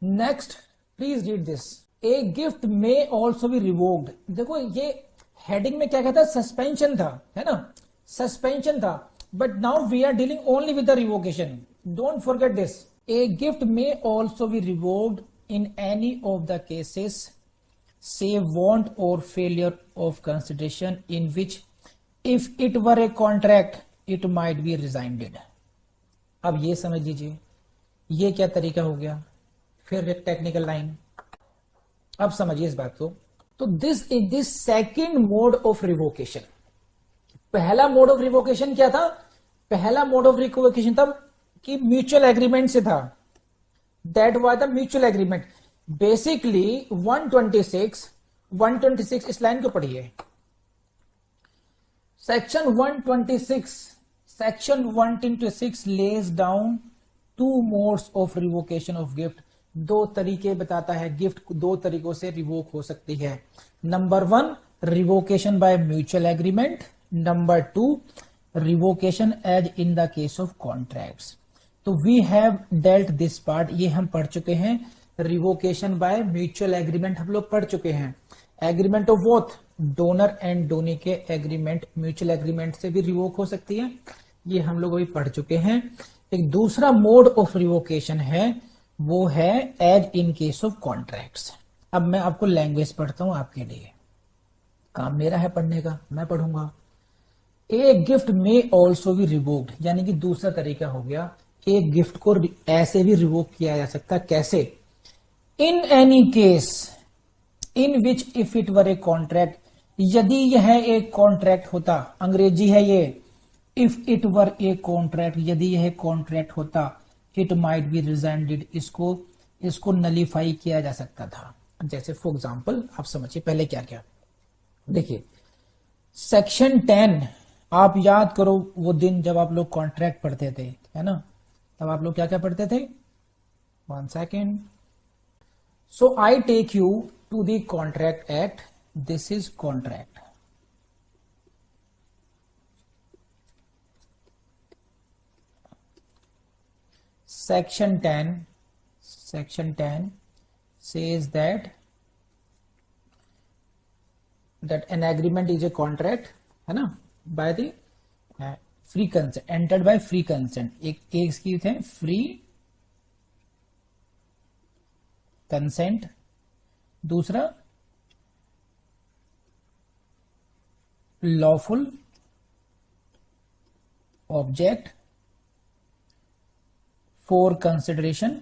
Next please read this. A gift may also be revoked. देखो ये heading में क्या कहता है, सस्पेंशन था, है ना, सस्पेंशन था, but now we are dealing only with the revocation. Don't forget this. A gift may also be revoked in any of the cases save want or failure of consideration in which if it were a contract it might be rescinded। अब ये समझ लीजिए ये क्या तरीका हो गया, फिर एक टेक्निकल लाइन। अब समझिए इस बात को। तो this is this second mode of revocation. पहला मोड ऑफ रिवोकेशन क्या था, पहला मोड ऑफ रिवोकेशन था कि म्यूचुअल एग्रीमेंट से था, that was the mutual agreement. Basically 126 इस लाइन को पढ़िए। Section 126 lays down two modes of revocation of gift. दो तरीके बताता है, गिफ्ट दो तरीकों से रिवोक हो सकती है। Number 1 revocation by mutual agreement, number 2 revocation as in the case of contracts. तो we have dealt this part, ये हम पढ़ चुके हैं। रिवोकेशन बाय म्यूचुअल एग्रीमेंट हम लोग पढ़ चुके हैं। Agreement of both, donor and donee के एग्रीमेंट म्यूचुअल एग्रीमेंट से भी रिवोक हो सकती है, ये हम लोग अभी पढ़ चुके हैं। एक दूसरा मोड ऑफ रिवोकेशन है, वो है as in case of contracts. अब मैं आपको लैंग्वेज पढ़ता हूं आपके लिए, काम मेरा है पढ़ने का, मैं पढ़ूंगा। ए गिफ्ट में ऑल्सो भी रिवोक्ड, यानी कि दूसरा तरीका हो गया, एक गिफ्ट को ऐसे भी रिवोक किया जा सकता है। कैसे? In any case in which if it were a contract, यदि यह एक कॉन्ट्रैक्ट होता, अंग्रेजी है ये, if it were a contract, यदि यह कॉन्ट्रैक्ट होता, इट माइट बी रिजेंडेड, इसको नलीफाई किया जा सकता था। जैसे फॉर एग्जाम्पल आप समझिए पहले क्या क्या। देखिए सेक्शन 10, आप याद करो वो दिन जब आप लोग कॉन्ट्रैक्ट पढ़ते थे, है ना, तब आप लोग क्या क्या पढ़ते थे। 1 second. So I take you to the Contract Act. This is contract. Section 10 says that an agreement is a contract, है ना, by the free consent, entered by free consent। एक इसकी थे free कंसेंट, दूसरा lawful object for consideration,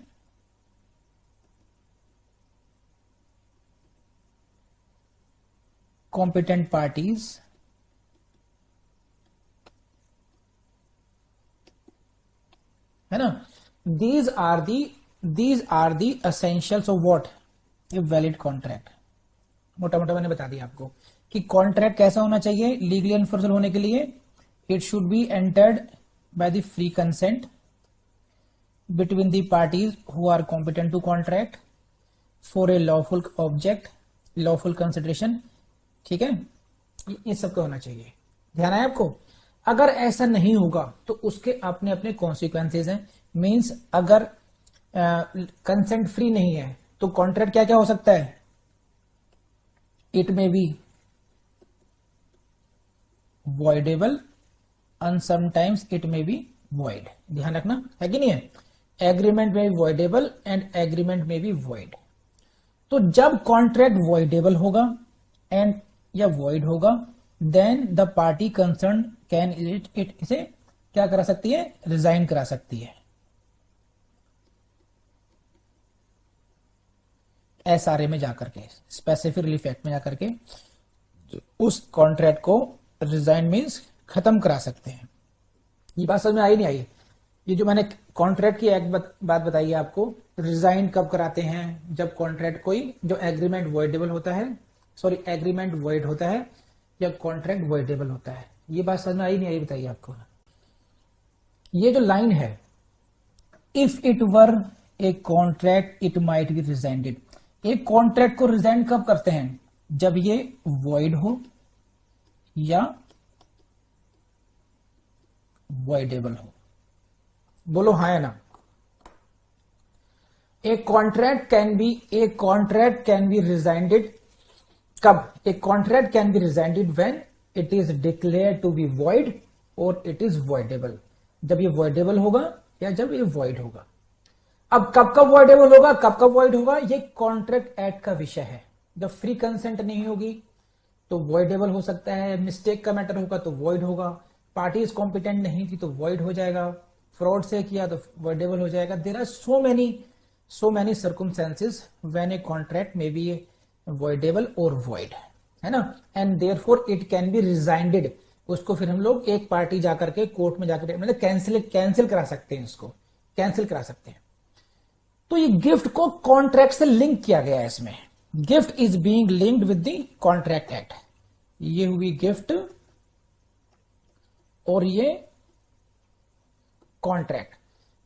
competent parties, है ना। These are the essentials of what, a valid contract. मोटा मोटा मैंने बता दिया आपको कि कॉन्ट्रैक्ट कैसा होना चाहिए लीगली एनफोर्सेबल होने के लिए। It should be entered by the free consent between the parties who are competent to contract for a lawful object, lawful consideration. ठीक है, ये सबका होना चाहिए, ध्यान है आपको। अगर ऐसा नहीं होगा तो उसके अपने अपने कॉन्सिक्वेंसेज हैं। मीन्स अगर कंसेंट फ्री नहीं है तो कॉन्ट्रैक्ट क्या क्या हो सकता है, it may be voidable and sometimes it may be void. ध्यान रखना है कि नहीं है, एग्रीमेंट में वॉइडेबल एंड एग्रीमेंट में भी वॉइड। तो जब कॉन्ट्रैक्ट वॉइडेबल होगा एंड या वॉइड होगा, then the party concern can it इसे क्या करा सकती है, रिजाइन करा सकती है। एसआरए में जाकर के, स्पेसिफिक रिलीफ एक्ट में जाकर के उस कॉन्ट्रैक्ट को रिजाइन मीन्स खत्म करा सकते हैं। ये बात समझ में आई नहीं आई? ये जो मैंने कॉन्ट्रैक्ट की एक बात बताई है आपको, रिजाइन कब कराते हैं, जब कॉन्ट्रैक्ट कोई जो एग्रीमेंट वॉइडेबल होता है, सॉरी एग्रीमेंट वॉइड होता है या कॉन्ट्रैक्ट वॉइडेबल होता है। ये बात समझ में आई नहीं आई बताइए आपको। ये जो लाइन है, if it were a contract it might be rescinded, एक कॉन्ट्रैक्ट को रिजाइन कब करते हैं, जब ये वॉइड हो या वॉइडेबल हो। बोलो हाँ या ना। A contract can be rescinded कब? A contract can be rescinded when it is declare to be void और इट इज वॉइडेबल, जब ये वॉइडेबल होगा या जब ये वॉइड होगा। अब कब कब वॉइडेबल होगा, कब कब वॉइड होगा, ये कॉन्ट्रैक्ट एक्ट का विषय है। जब फ्री कंसेंट नहीं होगी तो वॉइडेबल हो सकता है, मिस्टेक का मैटर होगा तो वॉइड होगा, पार्टीज कॉम्पिटेंट नहीं थी तो वॉइड हो जाएगा, फ्रॉड से किया तो वॉइडेबल हो जाएगा। There are so many circumstances when a contract may be voidable और वॉइड, है ना। And therefore it can be rescinded, उसको फिर हम लोग एक पार्टी जाकर के कोर्ट में जाकर मतलब कैंसिल करा सकते हैं, इसको कैंसिल करा सकते हैं। तो ये गिफ्ट को कॉन्ट्रैक्ट से लिंक किया गया है। इसमें gift is being linked with the contract act. ये हुई गिफ्ट और ये कॉन्ट्रैक्ट।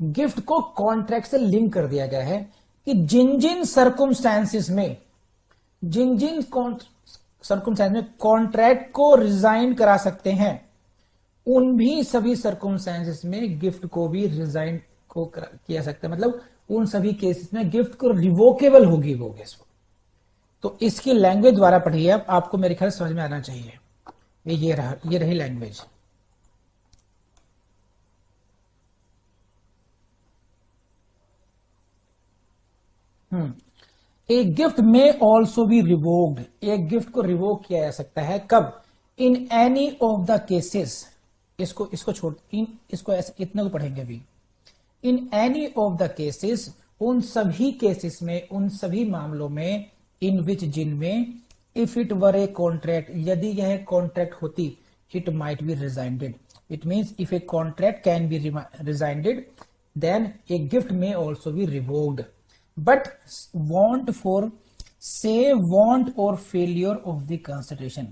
गिफ्ट को कॉन्ट्रैक्ट से लिंक कर दिया गया है कि जिन जिन सर्कमस्टेंसेस में कॉन्ट्रैक्ट को रिजाइन करा सकते हैं, उन भी सभी सर्कमस्टेंसेस में गिफ्ट को भी रिजाइन को किया सकता है। मतलब उन सभी केसेस में गिफ्ट को रिवोकेबल होगी वो गिफ्ट। तो इसकी लैंग्वेज द्वारा पढ़िए, अब आपको मेरे ख्याल समझ में आना चाहिए। ये रही language. A gift may also be revoked. एक गिफ्ट को रिवोक किया जा सकता है कब? इन एनी ऑफ द केसेस। इसको छोड़, इसको ऐसे इतने को पढ़ेंगे अभी। इन एनी ऑफ द केसेस, उन सभी केसेस में, उन सभी मामलों में, इन विच जिनमें, if it were a contract, यदि यह कॉन्ट्रैक्ट होती, it might be rescinded. It means if a contract can be rescinded, then a gift may also be revoked. But want or failure of the consideration.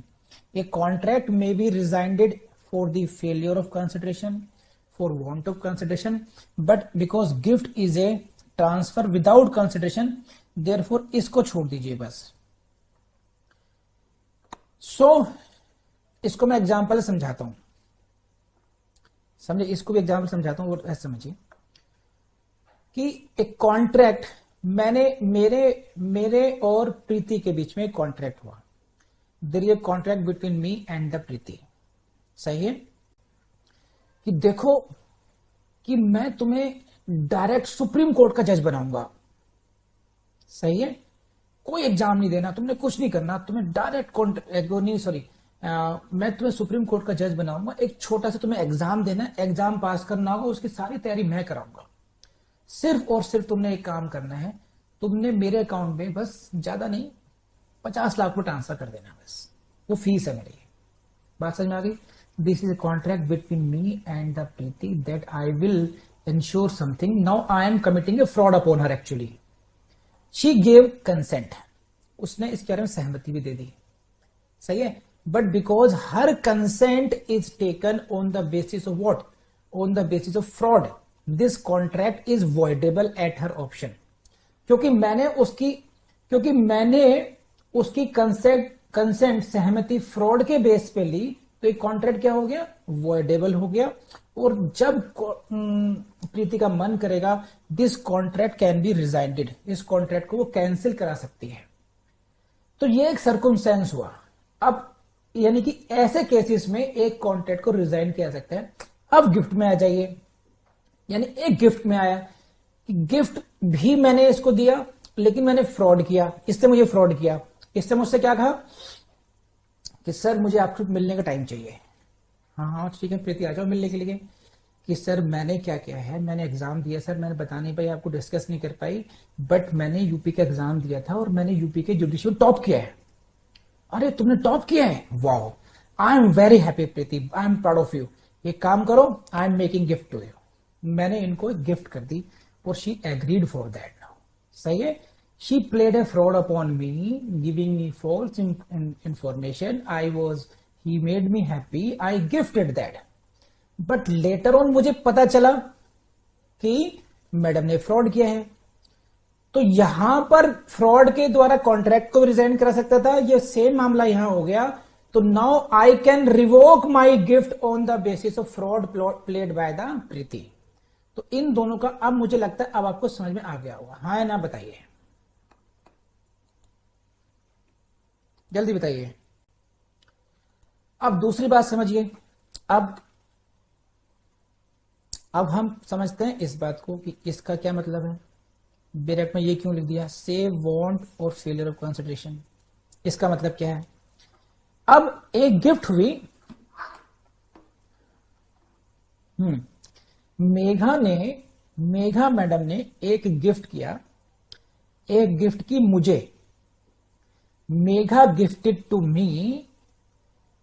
A contract may be rescinded for the failure of consideration, for want of consideration, but because gift is a transfer without consideration, therefore इसको छोड़ दीजिए बस। इसको मैं example समझाता हूं, समझे? इसको भी एग्जाम्पल समझाता हूं और ऐसे समझिए कि एक कॉन्ट्रैक्ट, मेरे और प्रीति के बीच में कॉन्ट्रैक्ट हुआ। There is a contract between me and the Preeti. सही है कि देखो कि मैं तुम्हें डायरेक्ट सुप्रीम कोर्ट का जज बनाऊंगा। सही है, कोई एग्जाम नहीं देना, तुमने कुछ नहीं करना, तुम्हें डायरेक्ट मैं तुम्हें सुप्रीम कोर्ट का जज बनाऊंगा। एक छोटा सा तुम्हें एग्जाम देना, एग्जाम पास करना होगा, उसकी सारी तैयारी मैं कराऊंगा। सिर्फ और सिर्फ तुमने एक काम करना है, तुमने मेरे अकाउंट में बस ज्यादा नहीं 50 लाख को ट्रांसफर कर देना, बस वो फीस है मेरी। बात समझ में आ गई? This is a contract between me and the Preeti that I will ensure something. Now I M committing A fraud upon her. Actually she gave consent, उसने इसके बारे में सहमति भी दे दी। सही है, but because her consent is taken on the basis of what? On the basis of fraud, this contract is voidable at her option. क्योंकि मैंने उसकी कंसेंट सहमति फ्रॉड के बेस पे ली, तो एक कॉन्ट्रैक्ट क्या हो गया? वॉइडेबल हो गया। और जब प्रीति का मन करेगा, दिस कॉन्ट्रैक्ट कैन बी रिजाइंडेड, इस कॉन्ट्रैक्ट को वो कैंसिल करा सकती है। तो ये एक सर्कमस्टेंस हुआ। अब यानी कि ऐसे केसेस में एक कॉन्ट्रैक्ट को रिजाइन किया जा सकता है। अब गिफ्ट में आ जाइए, यानी एक गिफ्ट में आया कि गिफ्ट भी मैंने इसको दिया, लेकिन मैंने फ्रॉड किया, इससे मुझे फ्रॉड किया। इससे मुझसे क्या कहा कि सर मुझे आपको मिलने का टाइम चाहिए। हाँ ठीक है प्रीति, आ जाओ मिलने के लिए। कि सर मैंने क्या किया है, मैंने एग्जाम दिया सर, मैंने बता नहीं पाई, आपको डिस्कस नहीं कर पाई, बट मैंने यूपी का एग्जाम दिया था और मैंने यूपी के जुडिशियल टॉप किया है। अरे तुमने टॉप किया है, wow, I am very happy Preeti, I am proud of you. ये काम करो, I am making gift to you. मैंने इनको गिफ्ट कर दी और she agreed for that now. सही है, she played a fraud upon me, giving me false information, he made me happy, I gifted that. But later on मुझे पता चला कि मैडम ने फ्रॉड किया है। तो यहां पर फ्रॉड के द्वारा कॉन्ट्रैक्ट को रिजाइन करा सकता था, ये सेम मामला यहां हो गया। तो now I can revoke my gift on the basis of fraud played by the Preeti. तो तो इन दोनों का अब मुझे लगता है अब आपको समझ में आ गया होगा, हाँ या ना बताइए, जल्दी बताइए। अब दूसरी बात समझिए। अब हम समझते हैं इस बात को कि इसका क्या मतलब है। ब्रैकेट में ये क्यों लिख दिया, सेव वांट और फेलियर ऑफ कंसिडरेशन, इसका मतलब क्या है। अब एक गिफ्ट हुई, मेघा मैडम ने एक गिफ्ट किया, एक गिफ्ट की मुझे। Megha gifted to me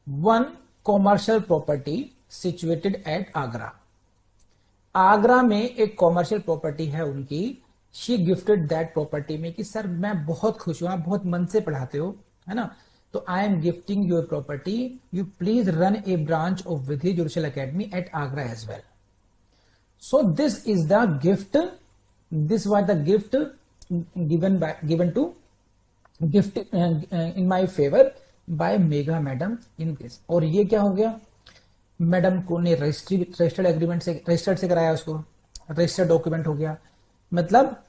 one commercial property situated at Agra. Agra में एक कॉमर्शियल प्रॉपर्टी है उनकी, शी गिफ्टेड दैट प्रॉपर्टी में कि सर मैं बहुत खुश हूं, आप बहुत मन से पढ़ाते हो, है ना, तो I am gifting your property, you please run a branch of Vidhi Judicial Academy at Agra as well. So this is the gift, this was the gift given to gift in my favour by Megha madam in this. और ये क्या हो गया, madam को ने registered agreement से, registered से कराया, उसको रजिस्टर्ड डॉक्यूमेंट हो गया, मतलब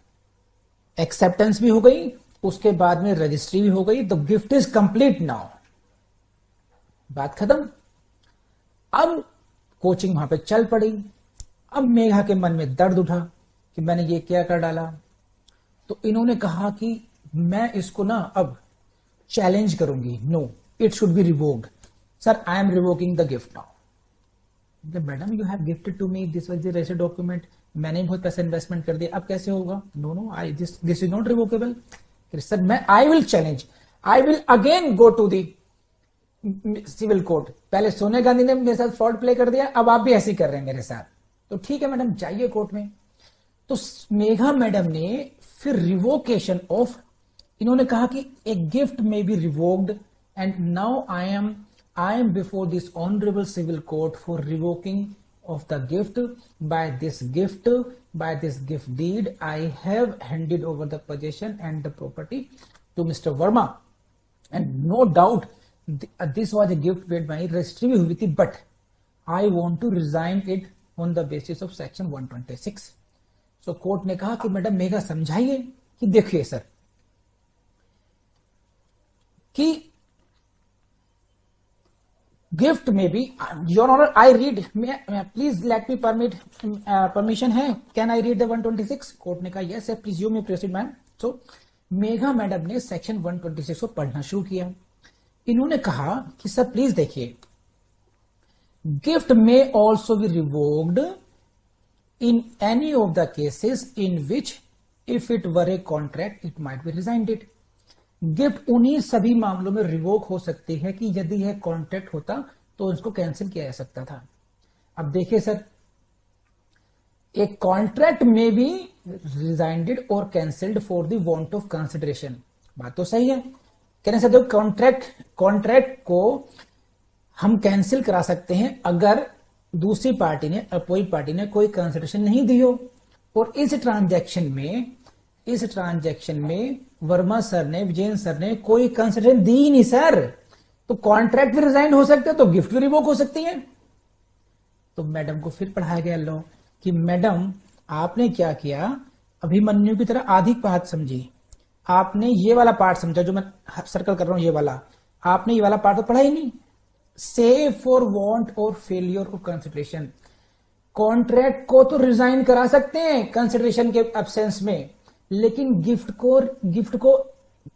एक्सेप्टेंस भी हो गई, उसके बाद में रजिस्ट्री भी हो गई, तो गिफ्ट इज कंप्लीट नाउ, बात खत्म। अब कोचिंग वहां पे चल पड़ी। अब मेघा के मन में दर्द उठा कि मैंने ये क्या कर डाला, तो इन्होंने कहा कि मैं इसको ना अब चैलेंज करूंगी, no it should be revoked, sir I am revoking the gift now. Madam you have gifted to me, this was the registered document, मैंने बहुत पैसा इन्वेस्टमेंट कर दिया, अब कैसे होगा, no no I this is not revocable. Sir मैं I will challenge, I will again go to the civil court. पहले सोनिया गांधी ने मेरे साथ फ्रॉड प्ले कर दिया, अब आप भी ऐसे ही कर रहे हैं मेरे साथ, तो ठीक है मैडम जाइए कोर्ट में। तो मेघा मैडम ने फिर रिवोकेशन ऑफ, इन्होंने कहा कि a gift may be revoked and now I am before this honourable civil court for revoking of the gift. By this gift deed I have handed over the possession and the property to Mr. Verma, and no doubt this was a gift made by registry भी हुई थी, but I want to resign it on the basis of section 126. So court ने कहा कि madam Megha समझाइए कि देखिए sir कि गिफ्ट में भी, your honour I read, please let me permission है, can I read the 126। Court ने कहा yes please you may proceed ma'am. So Megha madam ने सेक्शन 126 को पढ़ना शुरू किया। इन्होंने कहा कि सर प्लीज देखिए, gift may also be revoked in any of the cases in which if it were a contract it might be rescinded it. Gift उन्हीं सभी मामलों में रिवोक हो सकती है कि यदि यह कॉन्ट्रैक्ट होता तो उसको कैंसिल किया जा सकता था। अब देखिए सर, एक कॉन्ट्रैक्ट में भी रिजाइंडेड और cancelled for the want of consideration, बात तो सही है। कहने से कॉन्ट्रैक्ट को हम कैंसिल करा सकते हैं अगर दूसरी पार्टी ने, अपोजिट पार्टी ने कोई कंसिडरेशन नहीं दी हो, और इस ट्रांजैक्शन में वर्मा सर ने, विजयन सर ने कोई कंसिडरेशन दी ही नहीं सर, तो कॉन्ट्रैक्ट भी रिजाइन हो सकते हैं तो गिफ्ट भी रिवोक हो सकती है। तो मैडम को फिर पढ़ाया गया लॉ कि मैडम आपने क्या किया, अभिमन्यु की तरह आधी बात समझी, आपने ये वाला पार्ट समझा जो मैं सर्कल कर रहा हूं, ये वाला आपने ये वाला पार्ट तो पढ़ा ही नहीं। सेव फॉर वांट और फेलियर ऑफ कंसिडरेशन, कॉन्ट्रैक्ट को तो रिजाइन करा सकते हैं कंसिडरेशन के एब्सेंस में, लेकिन गिफ्ट को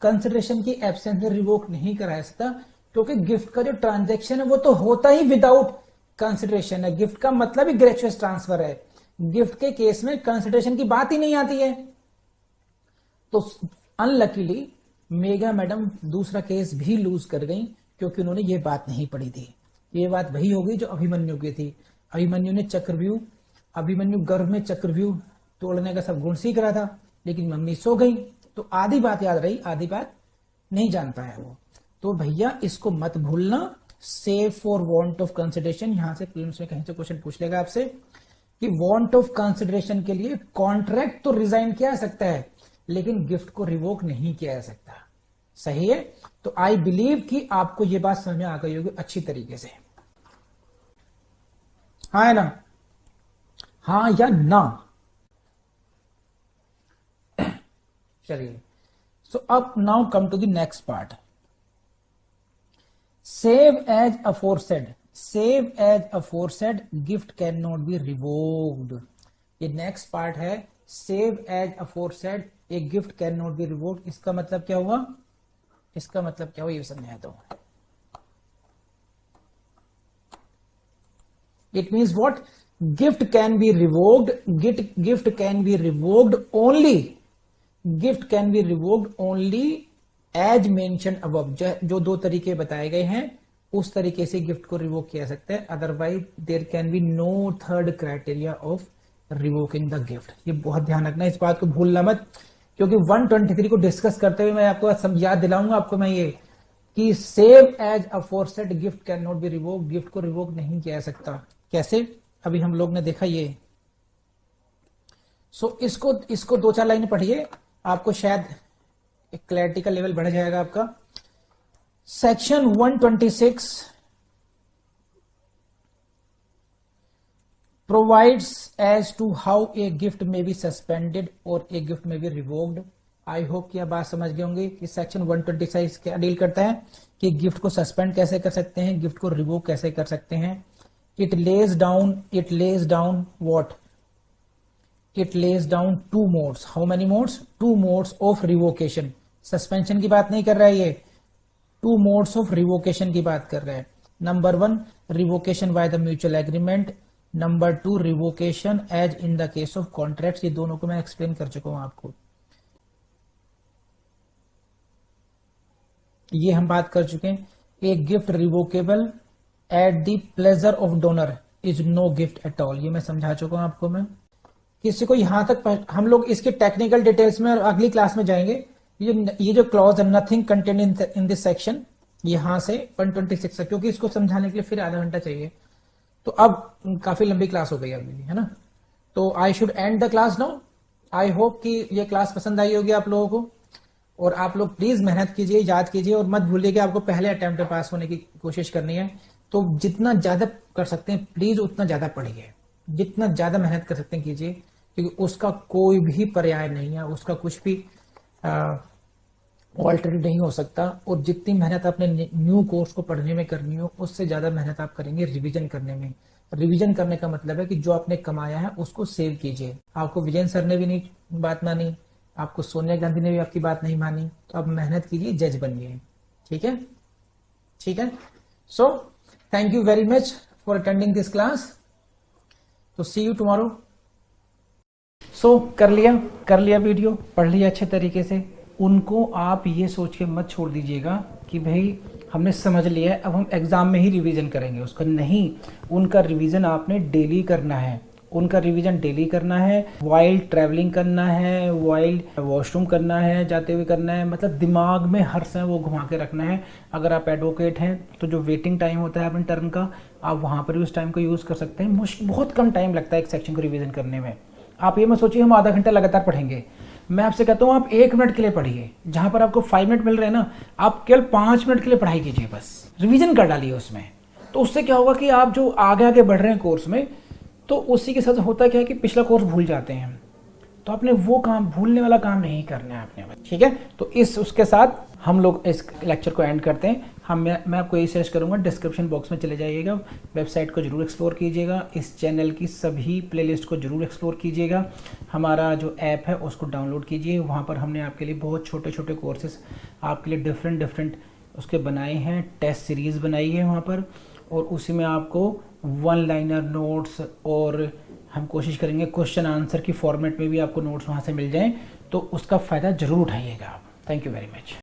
कंसिडरेशन की एब्सेंस में रिवोक नहीं कराया सकता, क्योंकि गिफ्ट का जो ट्रांजैक्शन है वो तो होता ही विदाउट कंसिडरेशन है। गिफ्ट का मतलब ही ग्रेचुअस ट्रांसफर है, गिफ्ट के केस में कंसिडरेशन की बात ही नहीं आती है। तो अनलकीली मेघा मैडम दूसरा केस भी लूज कर गई, क्योंकि उन्होंने ये बात नहीं पढ़ी थी। ये बात वही हो गई जो अभिमन्यु की थी। अभिमन्यु गर्भ में चक्रव्यूह तोड़ने का सब गुण सीख रहा था, लेकिन मम्मी सो गई, तो आधी बात याद रही, आधी बात नहीं जान पाया वो। तो भैया इसको मत भूलना, save for want of consideration, यहां से प्रीलिम्स में कहीं से क्वेश्चन पूछ लेगा आपसे कि वांट ऑफ कंसिडरेशन के लिए कॉन्ट्रैक्ट तो रिजाइन किया जा सकता है, लेकिन गिफ्ट को रिवोक नहीं किया जा सकता। सही है? तो आई बिलीव कि आपको यह बात समझ में आ गई होगी अच्छी तरीके से, हाँ है ना, हाँ या ना। चलिए, सो अब now come to the next part. Save as aforesaid, save as aforesaid gift can not be revoked. ये नेक्स्ट पार्ट है, save as aforesaid a gift can not be revoked. इसका मतलब क्या हुआ, इसका मतलब क्या हुआ ये समझाता हूं। It means what, gift can be revoked, gift can be revoked only, gift can be revoked only as mention above. जो दो तरीके बताए गए हैं उस तरीके से गिफ्ट को रिवोक किया सकता है, otherwise there can be no third criteria of revoking the gift. ये बहुत ध्यान रखना, इस बात को भूलना मत, क्योंकि 123 को डिस्कस करते हुए मैं आपको याद दिलाऊंगा आपको मैं ये कि save as aforesaid gift can not be revoke, gift को रिवोक नहीं किया जा सकता। कैसे, अभी हम लोग ने देखा ये। सो इसको 2-4 लाइन पढ़िए, आपको शायद क्लैरिटी का लेवल बढ़ जाएगा आपका। Section 126 provides as to how a gift may be suspended or a gift may be revoked। I hope कि आप बात समझ गए होंगे कि सेक्शन 126 क्या डील करता है कि गिफ्ट को सस्पेंड कैसे कर सकते हैं, गिफ्ट को रिवोक कैसे कर सकते हैं। It lays down what, it lays down 2 modes. How many modes, 2 modes of revocation. Suspension की बात नहीं कर रहा है ये, 2 मोड्स ऑफ रिवोकेशन की बात कर रहा है। Number 1 revocation by the mutual agreement, number 2 revocation as in the case of contract. ये दोनों को मैं एक्सप्लेन कर चुका हूं आपको, ये हम बात कर चुके हैं। A gift revocable at the pleasure of donor is no gift at all, ये मैं समझा चुका हूं आपको मैं। किसी को यहां तक हम लोग इसके टेक्निकल डिटेल्स में और अगली क्लास में जाएंगे। ये जो क्लॉज है nothing contain in this section, यहां से 126 है, क्योंकि इसको समझाने के लिए फिर आधा घंटा चाहिए, तो अब काफी लंबी क्लास हो गई अभी, है ना। तो I should and the class now. I hope कि ये क्लास पसंद आई होगी आप लोगों को, और आप लोग प्लीज मेहनत कीजिए, याद कीजिए, और मत भूलिए कि आपको पहले अटेम्प्ट में पास होने की कोशिश करनी है। तो जितना ज्यादा कर सकते हैं प्लीज उतना ज्यादा पढ़िए, जितना ज्यादा मेहनत कर सकते हैं कीजिए, क्योंकि उसका कोई भी पर्याय नहीं है, उसका कुछ भी ऑल्टरनेट नहीं हो सकता। और जितनी मेहनत अपने न्यू कोर्स को पढ़ने में करनी हो, उससे ज्यादा मेहनत आप करेंगे रिवीजन करने में। रिवीजन करने का मतलब है कि जो आपने कमाया है उसको सेव कीजिए। आपको विजय सर ने भी नहीं बात मानी, आपको सोनिया गांधी ने भी आपकी बात नहीं मानी, तो अब मेहनत कीजिए, जज बनिए। ठीक है, ठीक है। So thank you very much for attending this class. तो सी यू टुमारो। सो कर लिया वीडियो, पढ़ लिया अच्छे तरीके से। उनको आप ये सोच के मत छोड़ दीजिएगा कि भाई हमने समझ लिया है अब हम एग्जाम में ही रिवीजन करेंगे उसका, नहीं। उनका रिवीजन आपने डेली करना है, उनका रिवीजन डेली करना है। वाइल ट्रैवलिंग करना है, वाइल वॉशरूम करना है, जाते हुए करना है, मतलब दिमाग में हर समय वो घुमा के रखना है। अगर आप एडवोकेट हैं तो जो वेटिंग टाइम होता है अपने टर्न का, आप वहाँ पर भी उस टाइम को यूज़ कर सकते हैं। बहुत कम टाइम लगता है एक सेक्शन को रिविजन करने में। आप ये मत सोचिए हम आधा घंटा लगातार पढ़ेंगे। मैं आपसे कहता हूँ आप 1 मिनट के लिए पढ़िए, जहाँ पर आपको 5 मिनट मिल रहे हैं ना, आप केवल 5 मिनट के लिए पढ़ाई कीजिए, बस रिवीजन कर डालिए उसमें। तो उससे क्या होगा कि आप जो आगे आगे बढ़ रहे हैं कोर्स में, तो उसी के साथ होता क्या है कि पिछला कोर्स भूल जाते हैं। तो आपने वो काम, भूलने वाला काम नहीं करना है आपने, ठीक है। तो उसके साथ हम लोग इस लेक्चर को एंड करते हैं। मैं आपको यही सजेस्ट करूंगा, डिस्क्रिप्शन बॉक्स में चले जाइएगा, वेबसाइट को जरूर एक्सप्लोर कीजिएगा, इस चैनल की सभी प्लेलिस्ट को जरूर एक्सप्लोर कीजिएगा। हमारा जो ऐप है उसको डाउनलोड कीजिए, वहाँ पर हमने आपके लिए बहुत छोटे छोटे कोर्सेज आपके लिए डिफरेंट उसके बनाए हैं, टेस्ट सीरीज़ बनाई है वहाँ पर, और उसी में आपको 1 लाइनर नोट्स, और हम कोशिश करेंगे क्वेश्चन आंसर की फॉर्मेट में भी आपको नोट्स वहाँ से मिल जाएँ। तो उसका फ़ायदा ज़रूर उठाइएगा आप। Thank you very much.